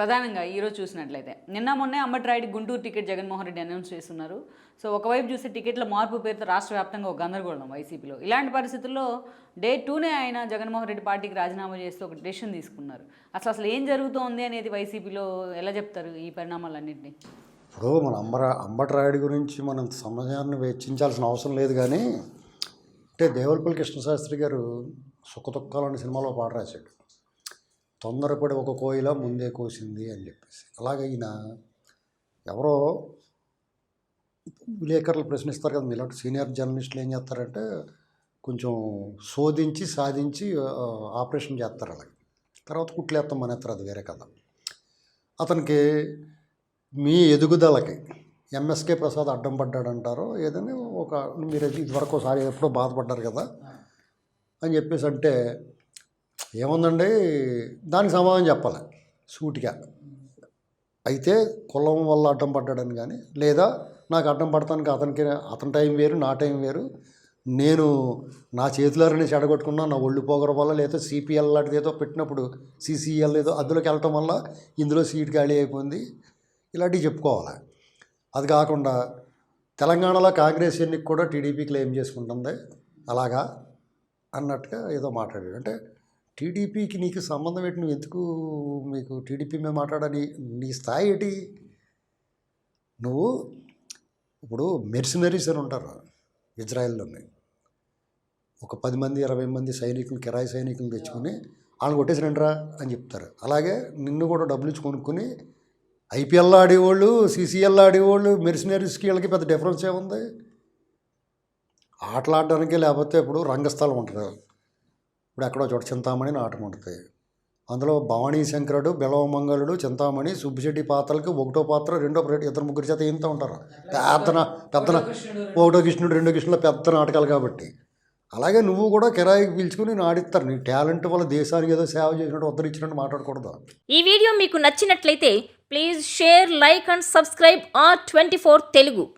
ప్రధానంగా ఈరోజు చూసినట్లయితే నిన్న మొన్నే అంబటి గుంటూరు టికెట్ జగన్మోహన్ రెడ్డి అనౌన్స్ చేస్తున్నారు. సో ఒకవైపు చూస్తే టికెట్ల మార్పు పేరుతో రాష్ట్ర వ్యాప్తంగా ఒక గందరగోళం వైసీపీలో. ఇలాంటి పరిస్థితుల్లో డే 2నే ఆయన జగన్మోహన్ రెడ్డి పార్టీకి రాజీనామా చేస్తూ ఒక డెసిషన్ తీసుకున్నారు. అసలు ఏం జరుగుతోంది అనేది వైసీపీలో ఎలా చెప్తారు ఈ పరిణామాలన్నింటినీ? ఇప్పుడు మన అంబటి రాయుడు గురించి మనం సమయాన్ని వెచ్చించాల్సిన అవసరం లేదు. కానీ అంటే దేవులపల్లి కృష్ణశాస్త్రి గారు సుఖదుఖాలు అనే సినిమాలో పాట రాశాడు, తొందరపడి ఒక కోయిల ముందే కోసింది అని చెప్పేసి. అలాగే ఈయన ఎవరో విలేకరులు ప్రశ్నిస్తారు కదా, ఇలాంటి సీనియర్ జర్నలిస్టులు ఏం చేస్తారంటే కొంచెం శోధించి సాధించి ఆపరేషన్ చేస్తారు. అలాగే తర్వాత కుట్లేస్తాం మానేస్తారు, అది వేరే కథ. అతనికి మీ ఎదుగుదలకి ఎంఎస్కే ప్రసాద్ అడ్డం పడ్డాడంటారో ఏదని ఒక మీరు ఇదివరకు ఒకసారి ఎప్పుడో బాధపడ్డారు కదా అని చెప్పేసి అంటే ఏముందండి, దానికి సమాధానం చెప్పాలి సూటిగా. అయితే కులం వల్ల అడ్డం పడ్డాడని కానీ, లేదా నాకు అడ్డం పడతానికి అతని టైం వేరు, నా టైం వేరు, నేను నా చేతులారని చెడగొట్టుకున్నా, నా ఒళ్ళు పోగడం వల్ల, లేదా సిపిఎల్ లాంటిది ఏదో పెట్టినప్పుడు సిసిఎల్ ఏదో అందులోకి వెళ్ళటం వల్ల ఇందులో సీట్ ఖాళీ అయిపోయింది, ఇలాంటివి చెప్పుకోవాలి. అది కాకుండా తెలంగాణలో కాంగ్రెస్ ఎన్నిక కూడా టీడీపీ క్లెయిమ్ చేసుకుంటుంది అలాగా అన్నట్టుగా ఏదో మాట్లాడాడు. అంటే టీడీపీకి నీకు సంబంధం ఏంటి? నువ్వు ఎందుకు మీకు టీడీపీ మీద మాట్లాడని నీ స్థాయి ఏంటి? నువ్వు ఇప్పుడు మెర్సినరీస్ అని ఉంటారు ఇజ్రాయెల్లోని, ఒక 10 మంది 20 మంది సైనికులు, కిరాయి సైనికులు తెచ్చుకొని వాళ్ళని కొట్టేసిరంట్రా అని చెప్తారు. అలాగే నిన్ను కూడా డబ్బులు ఇచ్చి కొనుక్కొని ఐపీఎల్లో ఆడేవాళ్ళు, సీసీఎల్లో ఆడేవాళ్ళు, మెర్సినరీస్కి వీళ్ళకి పెద్ద డిఫరెన్స్ ఏముంది? ఆటలాడడానికి, లేకపోతే ఇప్పుడు రంగస్థలం ఉంటుంది, ఇప్పుడు ఎక్కడో చోట చింతామణి నాటకం ఉంటుంది, అందులో భవానీ శంకరుడు, బిలవమంగళుడు, చింతామణి, సుబ్బిశెట్టి పాత్రలకి ఒకటో పాత్ర, రెండో ఇద్దరు ముగ్గురు చేత ఏంత ఉంటారు. పెద్ద ఒకటో కృష్ణుడు, రెండో కృష్ణుడు పెద్ద నాటకాలు కాబట్టి. అలాగే నువ్వు కూడా కిరాయికి పిలుచుకుని ఆడిస్తారు. నీ టాలెంట్ వల్ల దేశానికి ఏదో సేవ చేసినట్టు ఉద్ధరించినట్టు మాట్లాడకూడదు. ఈ వీడియో మీకు నచ్చినట్లయితే please share, like and subscribe R24 Telugu.